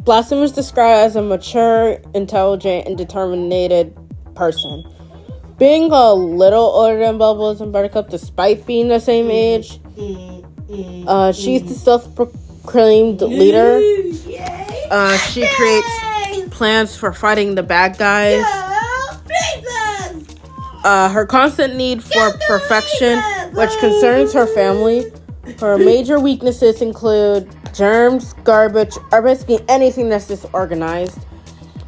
Blossom is described as a mature, intelligent, and determined person. Being a little older than Bubbles and Buttercup, despite being the same age, she's the self-proclaimed leader. She creates plans for fighting the bad guys. Her constant need for perfection, which concerns her family. Her major weaknesses include germs, garbage, or basically anything that's disorganized.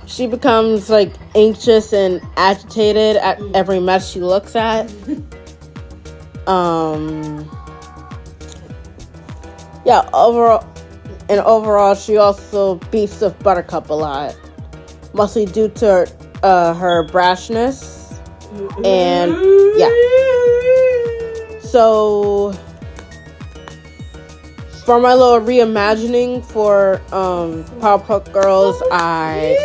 She becomes anxious and agitated at every mess she looks at. Overall, she also beefs with Buttercup a lot, mostly due to her brashness. And so for my little reimagining for Powerpuff Girls, I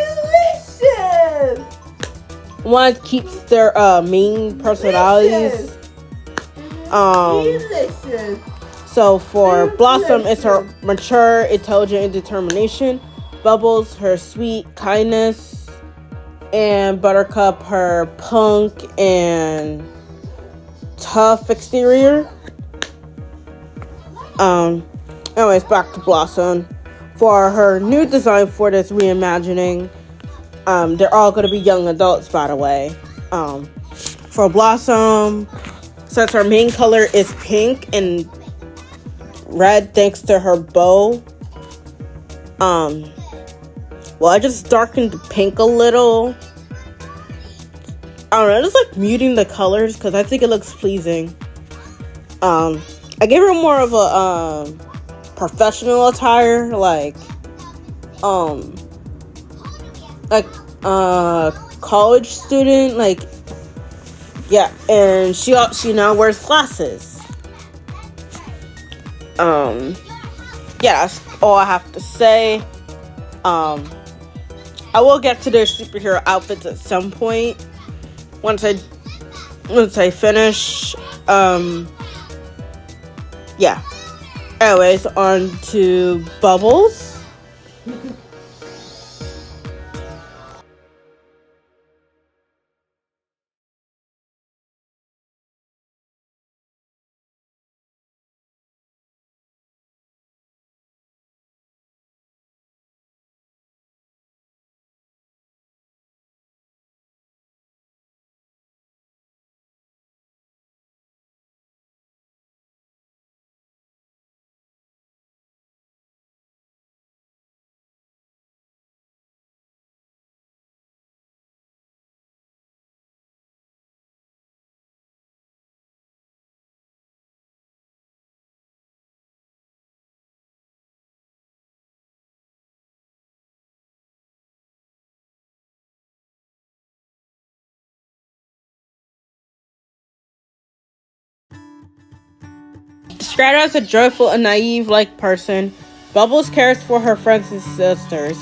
want to keep their main personalities. So for Blossom, it's her mature, intelligent, and determination. Bubbles, her sweet kindness. And Buttercup, her punk and tough exterior. Anyways, back to Blossom. For her new design for this reimagining, they're all going to be young adults, by the way. For Blossom, since her main color is pink and red thanks to her bow, I just darkened the pink a little. I don't know, just muting the colors because I think it looks pleasing. I gave her more of a professional attire, college student, and she now wears glasses. That's all I have to say. I will get to their superhero outfits at some point once I finish. Anyways, on to Bubbles. Described as a joyful and naive-like person, Bubbles cares for her friends and sisters.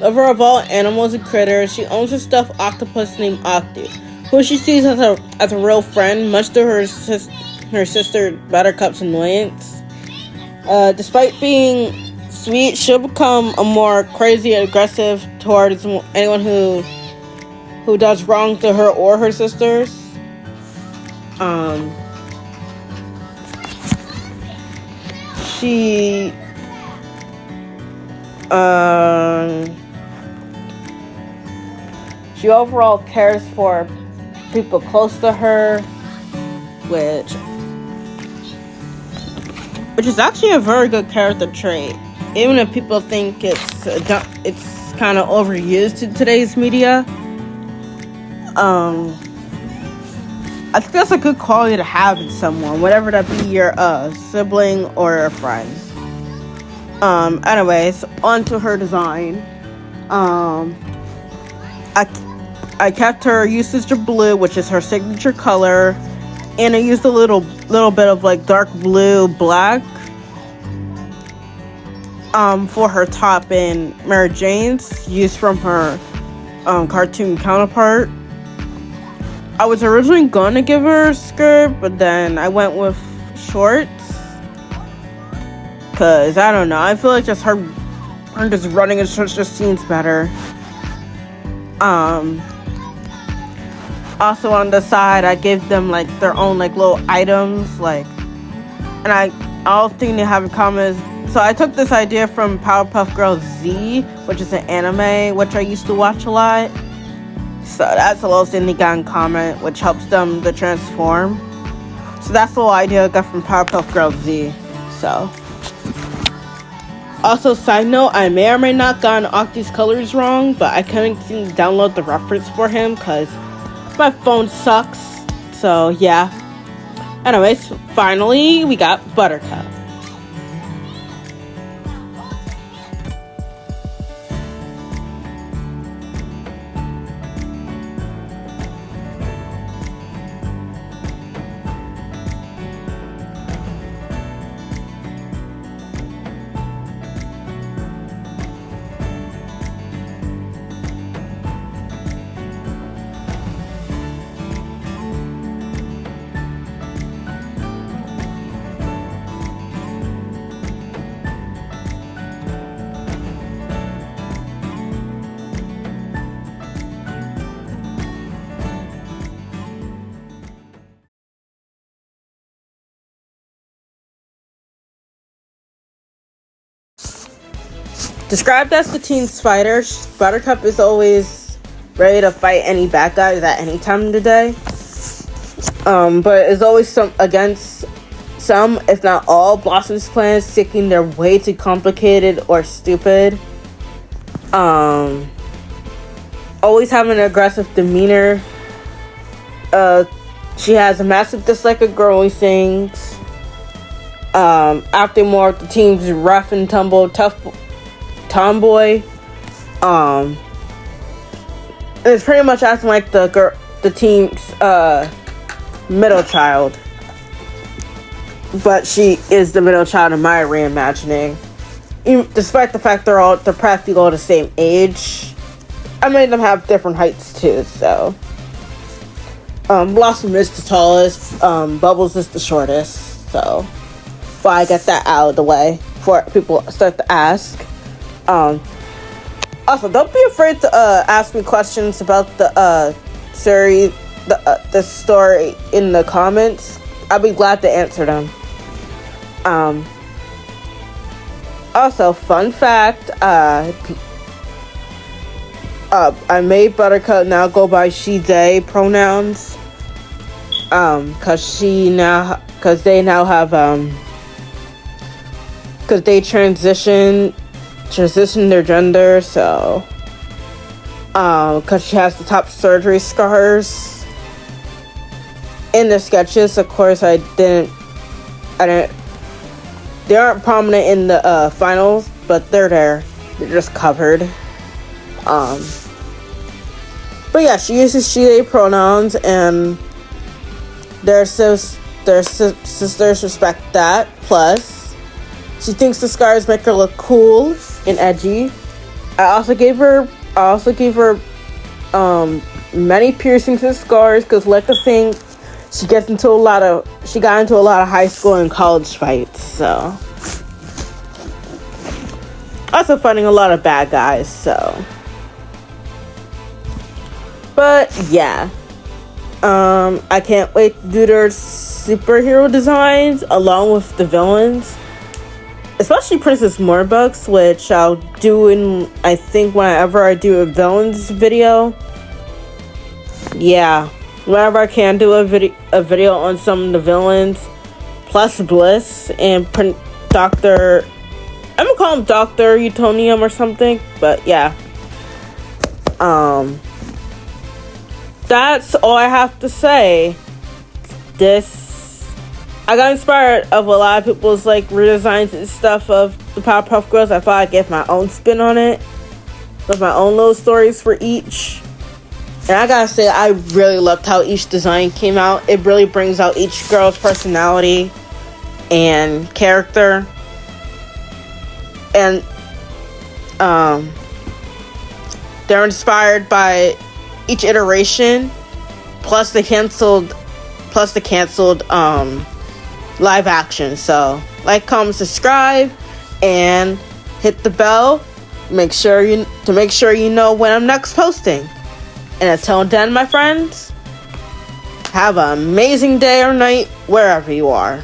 Lover of all animals and critters, she owns a stuffed octopus named Octu, who she sees as a real friend, much to her sister Buttercup's annoyance. Despite being sweet, she'll become a more crazy and aggressive towards anyone who does wrong to her or her sisters. She overall cares for people close to her, which is actually a very good character trait, even if people think it's kind of overused in today's media. I think that's a good quality to have in someone, whatever that be, your sibling or a friend. Anyways, on to her design. I kept her usage of blue, which is her signature color, and I used a little bit of dark blue, black for her top and Mary Jane's, used from her cartoon counterpart. I was originally going to give her a skirt, but then I went with shorts. Because, I don't know, I feel like just her I'm just running and stretch the scenes better. Also on the side, I gave them like their own like little items, like, and all thing they have in common is, so I took this idea from Powerpuff Girls Z, which is an anime which I used to watch a lot. So that's a little thing they got in common, which helps them to transform. So that's the little idea I got from Powerpuff Girls Z. So, also side note, I may or may not gotten Octi's colors wrong, but I couldn't seem to download the reference for him because my phone sucks. So yeah. Anyways, finally we got Buttercup. Described as the teen spider, Buttercup is always ready to fight any bad guys at any time of the day. But is always against some, if not all, Blossom's plans, thinking they're way too complicated or stupid. Always having an aggressive demeanor. She has a massive dislike of girly things. Acting more of the team's rough and tumble, tough tomboy. It's pretty much acting like the team's middle child, but she is the middle child in my reimagining. Despite the fact they're practically all the same age, I made them have different heights too. So Blossom is the tallest, Bubbles is the shortest. So before I get that out of the way, before people start to ask. Also, don't be afraid to ask me questions about the series, the story in the comments. I'll be glad to answer them. Also, fun fact, I made Buttercup now go by she, they pronouns. Cause they now have, cause they transition their gender, so because she has the top surgery scars in the sketches. Of course, I didn't they aren't prominent in the finals, but they're there, they're just covered. But yeah, she uses she, they pronouns, and their sisters respect that. Plus, she thinks the scars make her look cool and edgy. I also gave her many piercings and scars because, like I think, she got into a lot of high school and college fights. So also fighting a lot of bad guys. So, but yeah, I can't wait to do their superhero designs along with the villains. Especially Princess Morbucks, which I'll do I think whenever I do a villains video. Yeah, whenever I can do a video on some of the villains, plus Bliss and Dr. I'm gonna call him Dr. Utonium or something, but yeah. That's all I have to say. I got inspired of a lot of people's like redesigns and stuff of the Powerpuff Girls. I thought I'd give my own spin on it, with my own little stories for each. And I gotta say, I really loved how each design came out. It really brings out each girl's personality and character. And they're inspired by each iteration, plus the canceled live action. So like, comment, subscribe, and hit the bell make sure you know when I'm next posting. And until then, my friends, have an amazing day or night wherever you are.